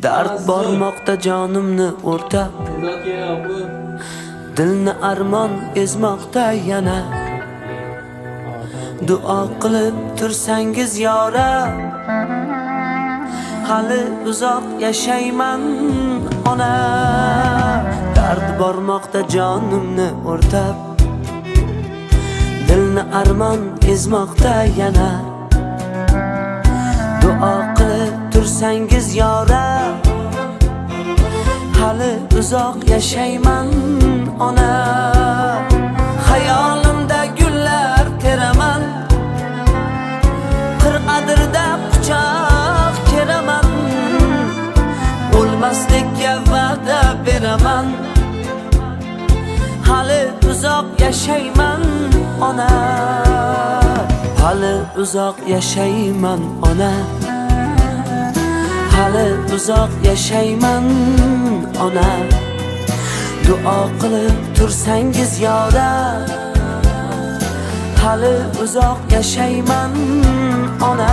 Dard bormoqda jonimni o'rtab, dilni armon ezmoqda yana. Duo qilib tursangiz yorab, hali uzoq yashayman ona. Dard bormoqda jonimni o'rtab, dilni armon ezmoqda yana. Duo qilib tursangiz yorab, hali uzoq yashayman ona. Hayolimda gullar teraman, qirqadirda quchoq keraman. O'lmaslikka va'da beraman, hali uzoq yashayman ona. Hali uzoq yashayman ona. Hali uzoq yashayman ona. Duo qilib tursangiz yorab, hali uzoq yashayman ona.